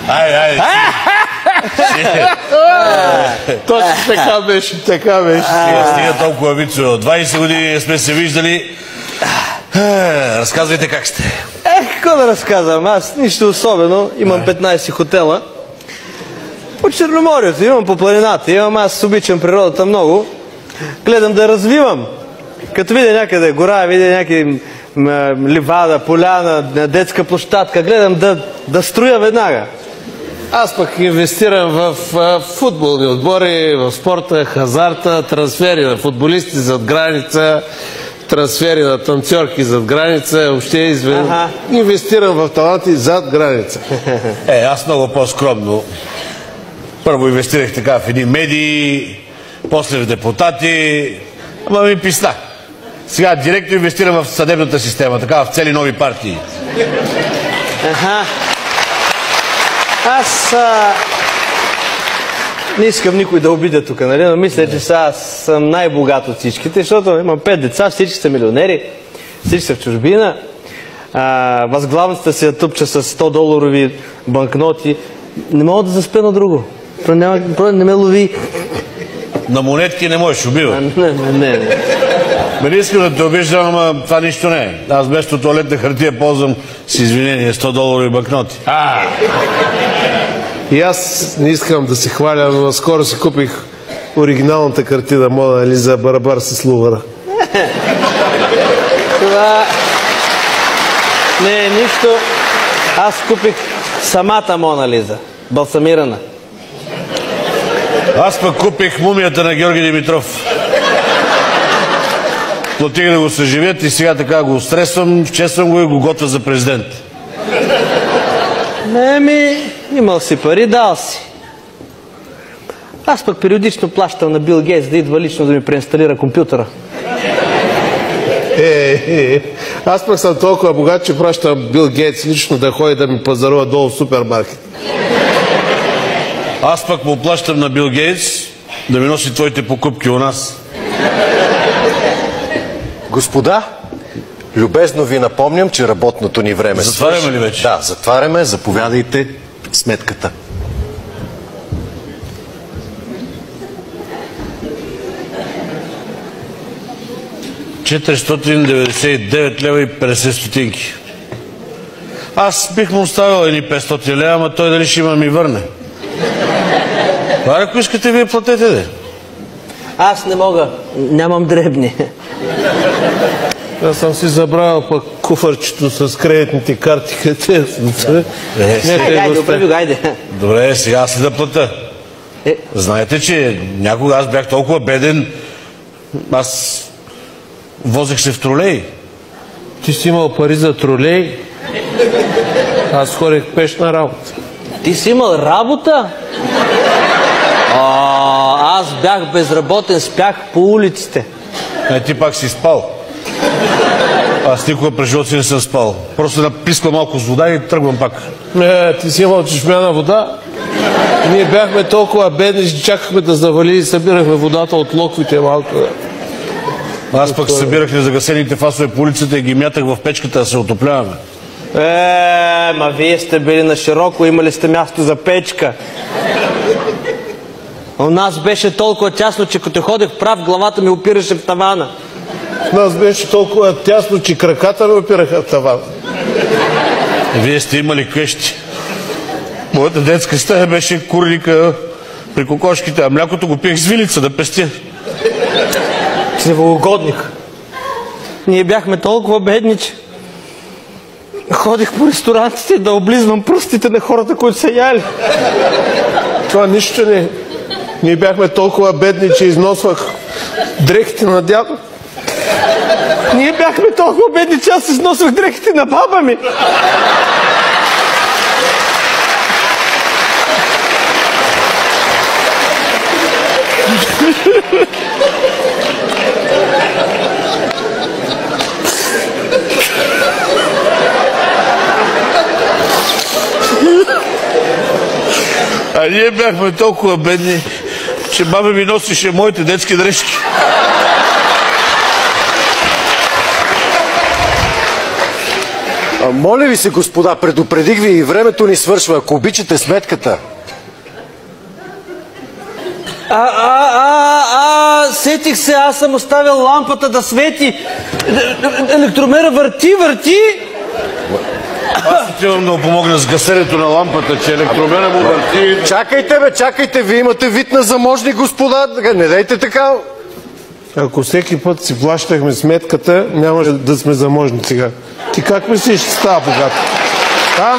Айде. Точно така беше, така беше. Стига толкова, Мицо. 20 години сме се виждали. Разказвайте как сте. Какво да разказвам? Аз нищо особено. Имам 15 хотела. По Черноморието, имам по планината. Аз обичам природата много. Гледам да развивам. Като видя някъде гора, видя някакви ливада, поляна, детска площадка, гледам да строя веднага. Аз пък инвестирам в футболни отбори, в спорта, хазарта, трансфери на футболисти зад граница, трансфери на танцорки зад граница, въобще инвестирам в таланти зад граница. Аз много по-скромно. Първо инвестирах така в едни медии, после в депутати, ама ми писна. Сега директно инвестирам в съдебната система, така в цели нови партии. Аз не искам никой да обидя тук, нали? Но мисля, че сега съм най-богат от всичките, защото имам 5 деца, всички са милионери, всички са в чужбина. Възглавницата си я тъпча с $100 банкноти. Не мога да заспя на друго. Не ме лови. На монетки не можеш, убива. Не. Не искам да те обиждам, ама това нищо не е. Аз вместо туалетна хартия ползвам с извинение $100 банкноти. И аз не искам да се хваля, но скоро си купих оригиналната картина Мона Лиза Барабар с Лувъра. Това не е нищо. Аз купих самата Мона Лиза, балсамирана. Аз пък купих мумията на Георги Димитров. Платих да го съживят и сега така го стресвам, чествам го и го готвя за президент. Имал си пари, дал си. Аз пък периодично плащам на Бил Гейтс да идва лично да ми преинсталира компютъра. Аз пък съм толкова богат, че пращам Бил Гейтс лично да ходи да ми пазарува долу в супермаркет. Аз пък му плащам на Бил Гейтс да ми носи твоите покупки у нас. Господа, любезно ви напомням, че работното ни време Затваряме ли вече? Да, затваряме. Заповядайте сметката. $499,50 лева. Аз бих му оставил едни 500 лева, ама той дали ще има ми върне. Ако искате, вие платете, де. Аз не мога. Нямам дребни. Аз съм си забравил пък куфърчето с кредитните карти. Айде. Добре, сега аз ли да плата? Знаете, че някога аз бях толкова беден, аз возех се в тролей. Ти си имал пари за тролей? Аз ходех пешна работа. Ти си имал работа? Аз бях безработен, спях по улиците. Ти пак си спал. Аз никога през живота си не съм спал. Просто написквам малко с вода и тръгвам пак. Ти си имал чешмяна вода? Ние бяхме толкова бедни, че чакахме да завали и събирахме водата от локвите малко. Аз пък събирах незагасените фасове по улицата и ги мятах в печката да се отопляваме. Ма вие сте били на широко, имали сте място за печка. У нас беше толкова тясно, че като ходех прав, главата ми опираше в тавана. У нас беше толкова тясно, че краката ми опираха в тавана. Вие сте имали къщи. Моята детска стая беше курлика при кокошките, а млякото го пиех с вилица да пестя. Цивоугодник. Ние бяхме толкова бедни, че ходих по ресторантите да облизвам пръстите на хората, които са яли. Това нищо не. Ние бяхме толкова бедни, че износвах дрехите на дядо. Ние бяхме толкова бедни, че аз износвах дрехите на баба ми. А ние бяхме толкова бедни, че баба ми носише моите детски дрежки. Моля ви се, господа, предупредих ви и времето ни свършва. Ако обичате сметката. Сетих се, аз съм оставил лампата да свети. Електромера върти. Аз отивам да му помогна с гасенето на лампата, че електромера му върти. Чакайте, вие имате вид на заможни господа. Не дайте така. Ако всеки път си плащахме сметката, нямаше да сме заможни сега. Ти как мислиш, ще става богат? А?